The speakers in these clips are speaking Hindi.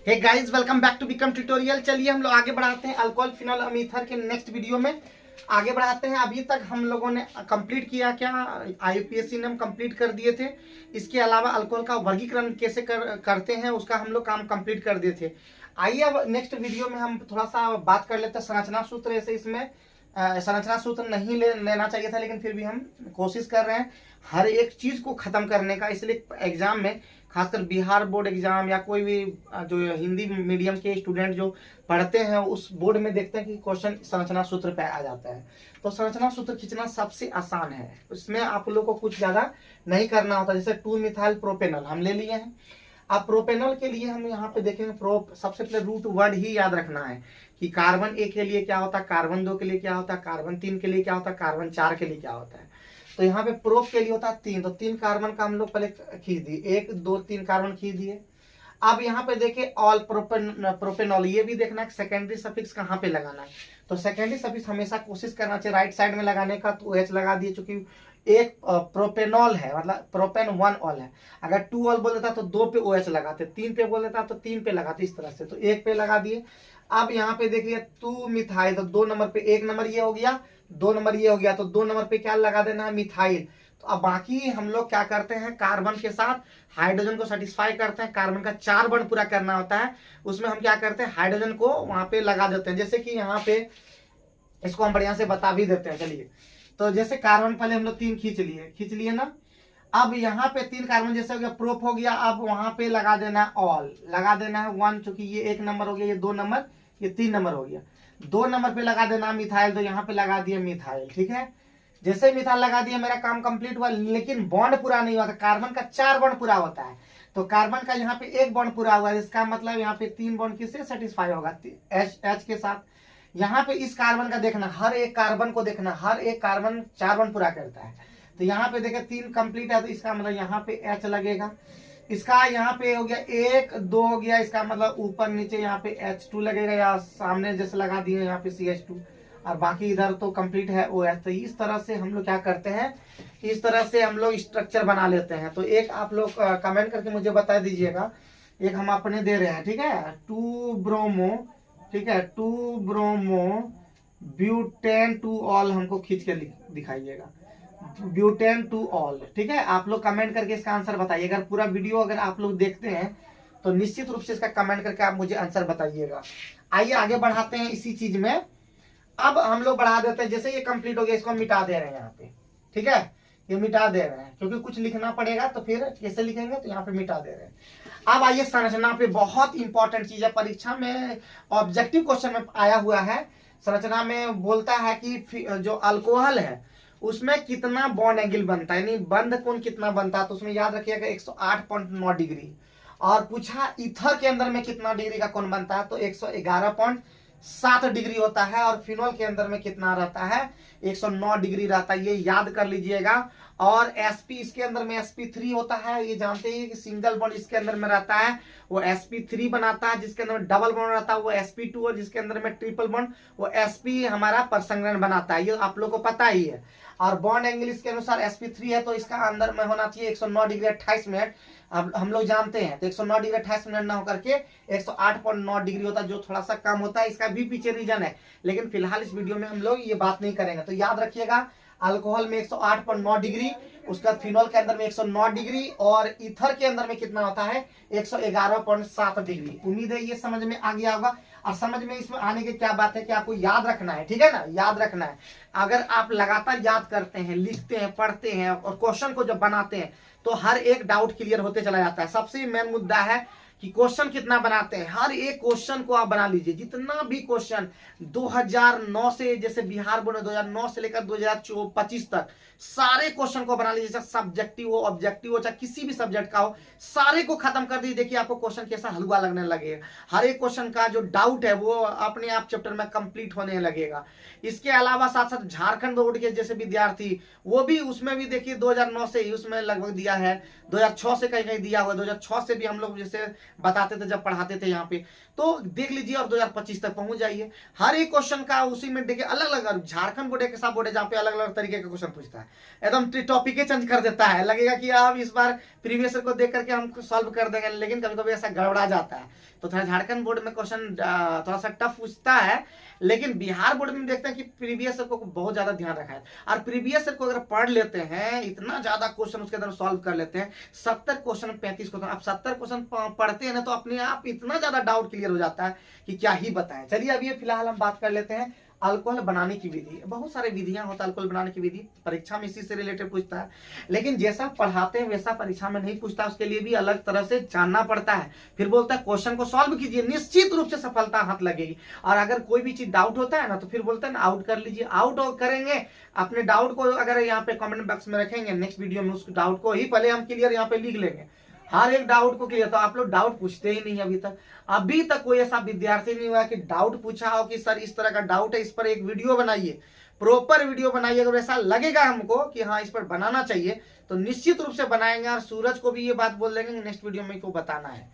Hey guys, welcome back to become tutorial. चलिए हम लोग आगे बढ़ाते हैं अल्कोहल फिनॉल अमीथर के नेक्स्ट वीडियो में आगे बढ़ाते हैं। अभी तक हम लोगों ने कंप्लीट किया क्या, आईयूपीएससी ने हम कंप्लीट कर दिए थे। इसके अलावा अल्कोहल का वर्गीकरण कैसे करते हैं उसका हम लोग काम कंप्लीट कर दिए थे। आइए अब नेक्स्ट वीडियो में हम थोड़ा सा बात कर लेते हैं संरचना सूत्र। ऐसे इसमें संरचना सूत्र नहीं लेना चाहिए था, लेकिन फिर भी हम कोशिश कर रहे हैं हर एक चीज को खत्म करने का। इसलिए एग्जाम में, खासकर बिहार बोर्ड एग्जाम या कोई भी जो हिंदी मीडियम के स्टूडेंट जो पढ़ते हैं उस बोर्ड में देखते हैं कि क्वेश्चन संरचना सूत्र पे आ जाता है। तो संरचना सूत्र खींचना सबसे आसान है, इसमें आप लोग को कुछ ज्यादा नहीं करना होता। जैसे 2 मिथाइल प्रोपेनॉल हम ले लिए हैं। अब प्रोपेनॉल के लिए हम यहाँ पे देखेंगे, सबसे पहले रूट वर्ड ही याद रखना है कि कार्बन ए के लिए क्या होता है, कार्बन 2 के लिए क्या होता है, कार्बन 3 के लिए क्या होता है, कार्बन 4 के लिए क्या होता है। तो यहाँ पे प्रोप के लिए होता है 3, तो 3 कार्बन का हम लोग पहले खींच दिए, 1 2 3 कार्बन खींच दिए। अब यहाँ पे देखिए ऑल प्रोपेनॉल, ये भी देखना है सेकेंडरी सफिक्स कहाँ पे लगाना है। तो सेकेंडरी सफिक्स हमेशा कोशिश करना चाहिए राइट साइड में लगाने का, तो एच लगा दिए। चूंकि एक प्रोपेनॉल है मतलब प्रोपेन 1 ऑल है, अगर 2 ऑल बोल देता तो 2 पे OH लगाते, 3 पे बोल देता तो 3 पे लगाते, इस तरह से। तो 1 पे लगा दिए। अब यहाँ पे देखिए 2 मिथाइल, तो 2 नंबर पे 1 नंबर ये हो गया, 2 नंबर ये हो गया, तो 2 नंबर पे क्या लगा देना है, मिथाइल। तो अब बाकी हम लोग क्या करते हैं, कार्बन के साथ हाइड्रोजन को सेटिस्फाई करते हैं। कार्बन का 4 बॉन्ड पूरा करना होता है, उसमें हम क्या करते हैं, हाइड्रोजन को वहां पे लगा देते हैं। जैसे कि यहाँ पे इसको हम बढ़िया से बता भी देते हैं। चलिए, तो जैसे कार्बन पहले हम लोग 3 खींच लिए ना। अब यहाँ पे 3 कार्बन जैसे हो गया, प्रोप हो गया। अब वहां पे लगा देना है ऑल, लगा देना है 1, चूंकि ये 1 नंबर हो गया, ये 2 नंबर, ये 3 नंबर हो गया। 2 नंबर पे लगा देना मिथाइल, तो यहाँ पे लगा दिया मिथाइल। ठीक है, जैसे मिथाइल लगा दिया मेरा काम कंप्लीट हुआ। लेकिन बॉन्ड पूरा नहीं हुआ था, कार्बन का 4 बॉन्ड पूरा होता है, तो कार्बन का यहाँ पे 1 बॉन्ड पूरा हुआ है। इसका मतलब यहाँ पे 3 बॉन्ड किससे सेटिस्फाई होगा, H के साथ। यहाँ पे इस कार्बन का देखना, हर एक कार्बन को देखना, हर एक कार्बन 4 बॉन्ड पूरा करता है। तो यहाँ पे देखिए 3 कंप्लीट है, तो इसका मतलब यहाँ पे H लगेगा। इसका यहाँ पे हो गया 1 2 हो गया, इसका मतलब ऊपर नीचे यहाँ पे H2 लगेगा, या सामने जैसे लगा दिए यहाँ पे CH2, और बाकी इधर तो कंप्लीट है OH। तो इस तरह से हम लोग क्या करते हैं, इस तरह से हम लोग स्ट्रक्चर बना लेते हैं। तो एक आप लोग कमेंट करके मुझे बता दीजिएगा, एक हम अपने दे रहे हैं, ठीक है, 2 ब्रोमो, ठीक है, 2 ब्रोमो ब्यूटेन 2 ऑल हमको खींच के दिखाइएगा, ब्यूटेन 2 ऑल। ठीक है, आप लोग कमेंट करके इसका आंसर बताइए। अगर पूरा वीडियो अगर आप लोग देखते हैं तो निश्चित रूप से इसका कमेंट करके आप मुझे आंसर बताइएगा। आइए आगे बढ़ाते हैं इसी चीज में। अब हम लोग बढ़ा देते हैं, जैसे ये कंप्लीट हो गया, इसको मिटा दे रहे हैं यहाँ पे। ठीक है, ये मिटा दे रहे हैं क्योंकि कुछ लिखना पड़ेगा, तो फिर कैसे लिखेंगे, तो यहाँ पे मिटा दे रहे हैं। अब आइए संरचना पे, बहुत इंपॉर्टेंट चीज है, परीक्षा में ऑब्जेक्टिव क्वेश्चन में आया हुआ है। संरचना में बोलता है कि जो अल्कोहल है उसमें कितना बॉन्ड एंगल बनता है, यानी बंध कोण कितना बनता है। तो उसमें याद रखिएगा 108.9 डिग्री। और पूछा ईथर के अंदर में कितना डिग्री का कोण बनता है, तो 111.7 डिग्री होता है। और फिनॉल के अंदर में कितना रहता है, 109 डिग्री रहता है, ये याद कर लीजिएगा। और sp इसके अंदर में sp3 होता है, ये जानते हैं कि सिंगल बॉन्ड इसके अंदर में रहता है वो sp3 बनाता है, जिसके अंदर में डबल बॉन्ड रहता है वो sp2, और जिसके अंदर में ट्रिपल बॉन्ड वो sp हमारा परसंगरण बनाता है, ये आप लोग को पता ही है। और बॉन्ड एंगल इसके अनुसार sp3 है, तो इसका अंदर में होना चाहिए 109 डिग्री 28 मिनट। अब हम लोग जानते हैं, तो 109 डिग्री 28 मिनट ना होकर के 108.9 डिग्री होता है, जो थोड़ा सा कम होता है। इसका भी पीछे रीजन है, लेकिन फिलहाल इस वीडियो में हम लोग ये बात नहीं करेंगे। तो याद रखिएगा, अल्कोहल में 108.9 डिग्री, उसका फिनॉल के अंदर में 109 डिग्री, और ईथर के अंदर में कितना होता है, 111.7 डिग्री। उम्मीद है ये समझ में आ गया होगा। और समझ में इसमें आने की क्या बात है कि आपको याद रखना है, ठीक है ना, याद रखना है। अगर आप लगातार याद करते हैं, लिखते हैं, पढ़ते हैं, और क्वेश्चन को जब बनाते हैं तो हर एक डाउट क्लियर होते चला जाता है। सबसे मेन मुद्दा है कि क्वेश्चन कितना बनाते हैं, हर एक क्वेश्चन को आप बना लीजिए। जितना भी क्वेश्चन 2009 से, जैसे बिहार बोर्ड 2009 से लेकर 2025 तक सारे क्वेश्चन को बना लीजिए, चाहे सब्जेक्टिव हो, ऑब्जेक्टिव हो, चाहे किसी भी सब्जेक्ट का हो, सारे को खत्म कर दीजिए। देखिए आपको क्वेश्चन कैसा हलवा लगने लगेगा, हर एक क्वेश्चन का जो डाउट है वो अपने आप चैप्टर में कंप्लीट होने लगेगा। इसके अलावा साथ साथ झारखंड बोर्ड के जैसे विद्यार्थी, वो भी उसमें भी देखिए 2009 से ही उसमें लगभग दिया है, 2006 से कहीं कहीं दिया हुआ, 2006 से भी हम लोग जैसे बताते थे जब पढ़ाते थे यहाँ पे, तो देख लीजिए, और 2025 तक पहुंच जाइए। हर एक क्वेश्चन का उसी में देखिए अलग अलग, झारखंड बोर्ड के साथ बोर्ड है जहाँ पे अलग अलग तरीके का क्वेश्चन पूछता है, एकदम टॉपिक चेंज कर देता है। लगेगा कि आप इस बार प्रीवियस को देख करके हम सॉल्व कर देंगे, लेकिन कभी कभी ऐसा गड़बड़ा जाता है। तो थोड़ा झारखंड बोर्ड में क्वेश्चन थोड़ा सा टफ पूछता है, लेकिन बिहार बोर्ड में देखते हैं कि प्रीवियस ईयर को बहुत ज्यादा ध्यान रखा है। और प्रीवियस ईयर को अगर पढ़ लेते हैं, इतना ज्यादा क्वेश्चन उसके अंदर सॉल्व कर लेते हैं, 70 क्वेश्चन 35 क्वेश्चन, आप 70 क्वेश्चन पढ़ते हैं ना तो अपने आप इतना ज्यादा डाउट क्लियर हो जाता है कि क्या ही बताएं। चलिए अभी फिलहाल हम बात कर लेते हैं अल्कोहल बनाने की विधि। बहुत सारे विधियां होता है अल्कोहल बनाने की विधि, परीक्षा में इसी से रिलेटेड पूछता है, लेकिन जैसा पढ़ाते हैं वैसा परीक्षा में नहीं पूछता, उसके लिए भी अलग तरह से जानना पड़ता है। फिर बोलता है क्वेश्चन को सॉल्व कीजिए, निश्चित रूप से सफलता हाथ लगेगी। और अगर कोई भी चीज डाउट होता है ना तो फिर बोलते हैं ना आउट कर लीजिए, आउट करेंगे अपने डाउट को, अगर यहाँ पे कमेंट बॉक्स में रखेंगे, नेक्स्ट वीडियो में उस डाउट को ही पहले हम क्लियर यहाँ पे लिख लेंगे, हर एक डाउट को क्लियर। तो आप लोग डाउट पूछते ही नहीं अभी तक कोई ऐसा विद्यार्थी नहीं हुआ कि डाउट पूछा हो कि सर इस तरह का डाउट है, इस पर एक वीडियो बनाइए, प्रॉपर वीडियो बनाइए। अगर ऐसा लगेगा हमको कि हाँ इस पर बनाना चाहिए तो निश्चित रूप से बनाएंगे, और सूरज को भी ये बात बोल देंगे कि नेक्स्ट वीडियो में को बताना है।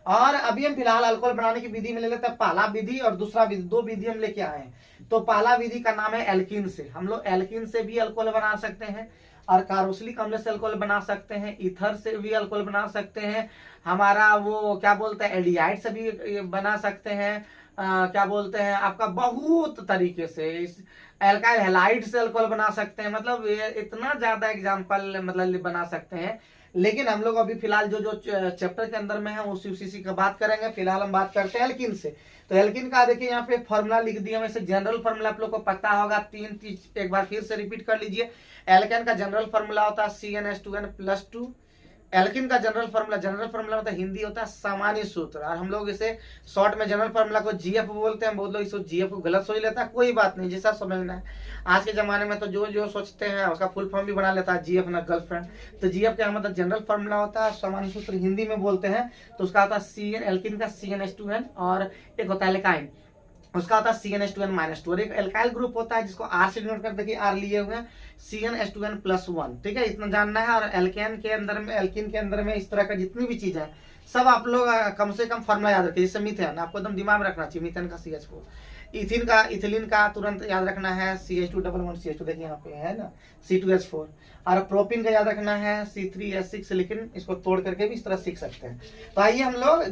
और अभी हम फिलहाल अल्कोहल बनाने की विधि में ले लेते हैं पहला विधि और दूसरा विधि, दो विधि हम लेके आए हैं। तो पहला विधि का नाम है एल्कीन से। हम लोग एल्कीन से भी अल्कोहल बना सकते हैं, और कार्बोक्सिलिक अम्ल से अल्कोहल बना सकते हैं, ईथर से भी अल्कोहल बना सकते हैं, हमारा वो क्या बोलते हैं एल्डिहाइड से भी बना सकते हैं, क्या बोलते हैं आपका बहुत तरीके से, इस एल्काइल हैलाइड से अल्कोहल बना सकते हैं। मतलब ये इतना ज्यादा एग्जांपल मतलब बना सकते हैं। लेकिन हम लोग अभी फिलहाल जो चैप्टर के अंदर में है उसी का बात करेंगे। फिलहाल हम बात करते हैं एल्कीन से। तो एल्कीन का देखिए यहाँ पे फॉर्मूला लिख दिया, वैसे जनरल फॉर्मूला आप लोग को पता होगा, तीन चीज एक बार फिर से रिपीट कर लीजिए। एल्केन का जनरल फॉर्मूला होता है CnH2n+2। एल्कीन का जनरल फॉर्मूला होता है, हिंदी होता है सामान्य सूत्र, और हम लोग इसे शॉर्ट में जनरल फॉर्मूला को GF बोलते हैं। बहुत लोग इसको GF को गलत सोच लेता है, कोई बात नहीं, जैसा समझना है। आज के जमाने में तो जो सोचते हैं उसका फुल फॉर्म भी बना लेता है, GF ना गर्लफ्रेंड। तो GF क्या मतलब जनरल फॉर्मूला होता है, सामान्य सूत्र हिंदी में बोलते हैं, तो उसका होता है एल्कीन का CnH2n, और एक होता है एल्काइन, उसका होता है CnH2n-2, और एक एल्काइल ग्रुप होता है जिसको R से डिनोट कर, देखिए R लिए हुए हैं, CnH2n+1। ठीक है, इतना जानना है। और एल्केन के अंदर में इस तरह का जितनी भी चीज है सब आप लोग कम से कम फॉर्मूला याद रखिए। जैसे मीथेन आपको एकदम दिमाग में रखना चाहिए, मीथेन का CH4, इथिलीन का तुरंत याद रखना है CH211CH2, देखिए यहाँ पे है ना C2H4। और प्रोपीन का याद रखना है C3H6, लेकिन इसको तोड़ करके भी इस तरह सीख सकते हैं। तो आइए हम लोग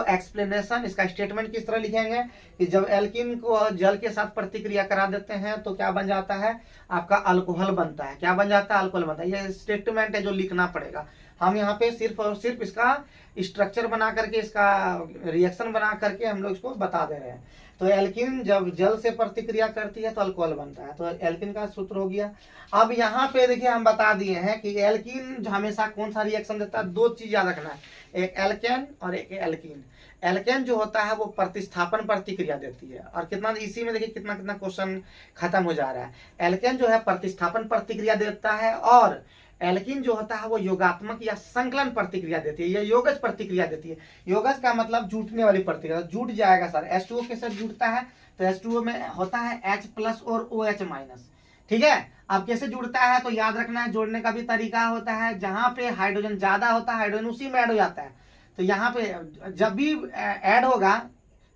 एक्सप्लेनेशन, इसका स्टेटमेंट किस तरह लिखेंगे कि जब एल्कीन को जल के साथ प्रतिक्रिया करा देते हैं तो क्या बन जाता है, आपका अल्कोहल बनता है। क्या बन जाता है, अल्कोहल बनता है। यह स्टेटमेंट है जो लिखना पड़ेगा। हम यहाँ पे सिर्फ और सिर्फ इसका स्ट्रक्चर बना करके, इसका रिएक्शन बना करके हम लोग इसको बता दे रहे हैं। तो एल्कीन जब जल से प्रतिक्रिया करती है तो अल्कोहल बनता है। तो एल्कीन का सूत्र हो गया। अब यहाँ पे देखिए हम बता दिए हैं कि एल्कीन हमेशा कौन सा रिएक्शन देता है, दो चीज याद रखना है, एक एल्केन और एक एल्कीन। एल्केन जो होता है वो प्रतिस्थापन प्रतिक्रिया देती है, और कितना इसी में देखिए कितना क्वेश्चन खत्म हो जा रहा है। एल्केन जो है प्रतिस्थापन प्रतिक्रिया देता है, और एल्कीन जो होता है वो योगात्मक या संकलन प्रतिक्रिया देती है, या योगज प्रतिक्रिया देती है। योगज का मतलब जुटने वाली प्रतिक्रिया, जुट जाएगा सर। H2O के साथ जुटता है तो H2O में होता है H+ और OH-। ठीक है, अब कैसे जुड़ता है तो याद रखना है, जोड़ने का भी तरीका होता है, जहां पे हाइड्रोजन ज्यादा होता है हाइड्रोजन उसी में ऐड हो जाता है। तो यहाँ पे जब भी ऐड होगा,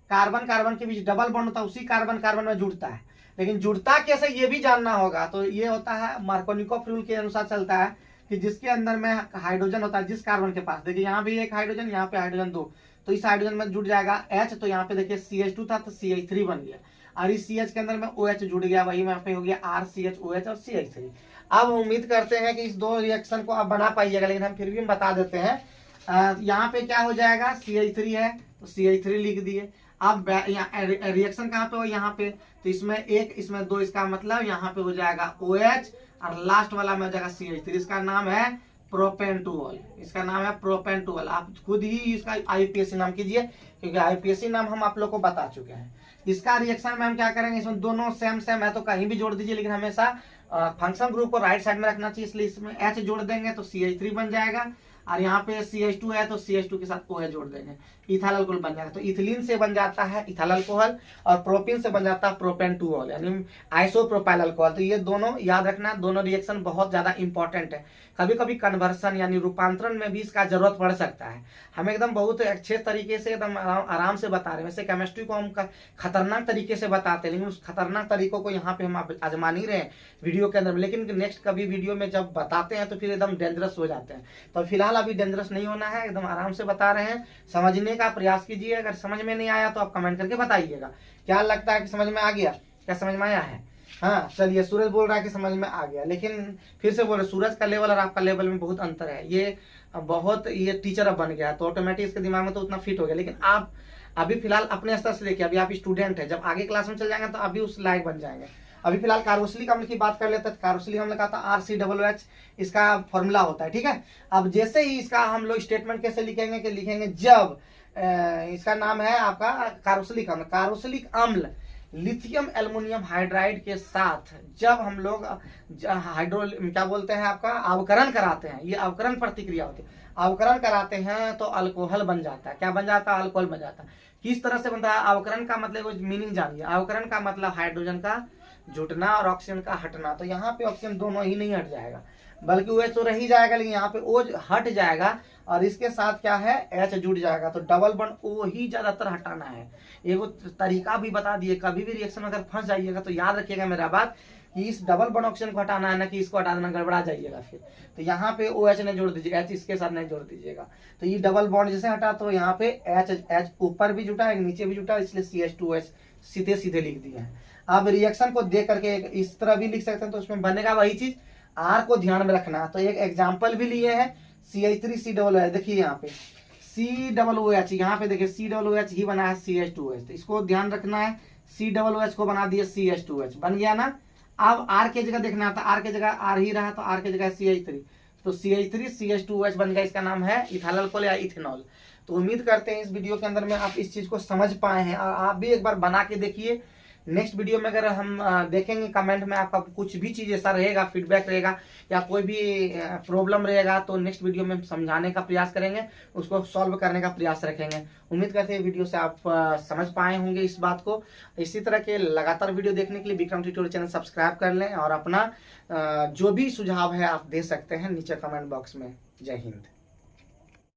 कार्बन के बीच डबल बॉन्ड होता है, उसी कार्बन में जुड़ता है। लेकिन जुड़ता कैसे ये भी जानना होगा। तो ये होता है मार्कोनिकोव रूल के अनुसार चलता है कि जिसके अंदर में हाइड्रोजन होता है, जिस कार्बन के पास, देखिए यहाँ भी एक हाइड्रोजन, यहाँ पे हाइड्रोजन 2, तो इस हाइड्रोजन में जुड़ जाएगा H। तो यहाँ पे देखिए CH2 था तो CH3 बन गया, और इस CH के अंदर में OH जुड़ गया, वही यहाँ पे हो गया RCH OH और CH3। अब उम्मीद करते हैं कि इस दो रिएक्शन को आप बना पाइएगा, लेकिन हम फिर भी बता देते हैं। यहाँ पे क्या हो जाएगा, CH3 है तो CH3 लिख दिए। अब रिएक्शन कहाँ पे हो, यहाँ पे, तो इसमें एक इसमें दो, इसका मतलब यहाँ पे हो जाएगा OH, और लास्ट वाला में हो जाएगा CH3। इसका नाम है प्रोपेंटुअल, इसका नाम है प्रोपेंटुअल। आप खुद ही इसका IUPAC नाम कीजिए, क्योंकि IUPAC नाम हम आप लोग को बता चुके हैं। इसका रिएक्शन में हम क्या करेंगे, इसमें दोनों सेम है तो कहीं भी जोड़ दीजिए, लेकिन हमेशा फंक्शन ग्रुप को राइट साइड में रखना चाहिए, इसलिए इसमें H जोड़ देंगे तो CH3 बन जाएगा, और यहाँ पे CH2 है तो CH2 के साथ OH जोड़ देंगे, इथाइल अल्कोहल बन जाएगा। तो इथिलीन से बन जाता है इथाइल अल्कोहल, और प्रोपीन से बन जाता है प्रोपेंटुअल यानी आइसोप्रोपाइल अल्कोहल। तो ये दोनों याद रखना, दोनों रिएक्शन बहुत ज्यादा इंपॉर्टेंट है। कभी कभी कन्वर्सन यानी रूपांतरण में भी इसका जरूरत पड़ सकता है। हम एकदम बहुत अच्छे तरीके से एकदम आराम से बता रहे हैं। वैसे केमिस्ट्री को हम खतरनाक तरीके से बताते हैं, लेकिन उस खतरनाक तरीकों को यहाँ पे हम आजमा नहीं रहे हैं वीडियो के अंदर में, लेकिन नेक्स्ट कभी वीडियो में जब बताते हैं तो फिर एकदम डेंजरस हो जाते हैं। तो फिलहाल अभी डेंजरस नहीं होना है, एकदम आराम से बता रहे हैं। समझने समझने का प्रयास कीजिए। अगर समझ में नहीं आया तो आप कमेंट करके बताइएगा। क्या लगता है कि समझ में आ गया? क्या समझ में आया है? हाँ चलिए, सूरज बोल रहा है कि समझ में आ गया, लेकिन फिर से बोल रहे सूरज का लेवल और आपका लेवल में बहुत अंतर है। ये टीचर अब बन गया तो ऑटोमेटिक इसके दिमाग में तो उतना फिट हो गया, लेकिन आप अभी फिलहाल अपने स्तर से देखिए, अभी आप स्टूडेंट है, जब आगे क्लास में चल जाएंगे तो अभी उस लायक बन जाएंगे। अभी फिलहाल कार्बोक्सिलिक अम्ल की बात कर लेते हैं। कार्बोक्सिलिक अम्ल का था RCOOH, इसका फॉर्मूला होता है, ठीक है। अब जैसे ही इसका हम लोग स्टेटमेंट कैसे लिखेंगे कि लिखेंगे जब इसका नाम है आपका कार्बोक्सिलिक अम्ल। कार्बोक्सिलिक अम्ल लिथियम एल्युमिनियम हाइड्राइड के साथ जब हम लोग हाइड्रो क्या बोलते हैं आपका अवकरण कराते हैं, ये अवकरण प्रतिक्रिया होती है, अवकरण कराते हैं तो अल्कोहल बन जाता है। क्या बन जाता है? अल्कोहल बन जाता है। किस तरह से बनता है? अवकरण का मतलब मीनिंग जानिए। अवकरण का मतलब हाइड्रोजन का जुटना और ऑक्सीजन का हटना। तो यहाँ पे ऑक्सीजन दोनों ही नहीं हट जाएगा, बल्कि OH तो रह ही जाएगा, लेकिन यहाँ पे OH हट जाएगा और इसके साथ क्या है? H जुड़ जाएगा। तो डबल बॉन्ड O ही ज्यादातर हटाना है। एगो तरीका भी बता दिए, कभी भी रिएक्शन अगर फंस जाइएगा तो याद रखिएगा मेरा बात कि इस डबल बॉन्ड ऑक्सीजन को हटाना है ना कि इसको हटा देना, गड़बड़ा जाइएगा फिर। तो यहाँ पे OH नहीं जोड़ दीजिए, H इसके साथ नहीं जोड़ दीजिएगा। तो ये डबल बॉन्ड जैसे हटा तो यहाँ पे H ऊपर भी जुटा है, नीचे भी जुटा, इसलिए CH2OH सीधे सीधे लिख दिए हैं। अब रिएक्शन को देख करके इस तरह भी लिख सकते हैं, तो उसमें बनेगा वही चीज। R को ध्यान में रखना। तो एक एग्जाम्पल भी लिए हैं, CH3COOH। देखिए यहाँ पे COOH, यहाँ पे देखिए COOH ही बना है CH2OH, तो इसको ध्यान रखना है। COOH को बना दिए CH2OH, बन गया ना। अब R के जगह देखना था, R के जगह R ही रहा तो R के जगह CH3, तो CH3CH2OH बन गया। इसका नाम है इथाइल अल्कोहल या इथेनॉल। तो उम्मीद करते हैं इस वीडियो के अंदर में आप इस चीज को समझ पाए हैं, और आप भी एक बार बना के देखिए। नेक्स्ट वीडियो में अगर हम देखेंगे कमेंट में आपका कुछ भी चीज ऐसा रहेगा, फीडबैक रहेगा या कोई भी प्रॉब्लम रहेगा, तो नेक्स्ट वीडियो में समझाने का प्रयास करेंगे, उसको सॉल्व करने का प्रयास रखेंगे। उम्मीद करते हैं वीडियो से आप समझ पाए होंगे इस बात को। इसी तरह के लगातार वीडियो देखने के लिए विक्रम ट्यूटोरियल चैनल सब्सक्राइब कर लें, और अपना जो भी सुझाव है आप दे सकते हैं नीचे कमेंट बॉक्स में। जय हिंद।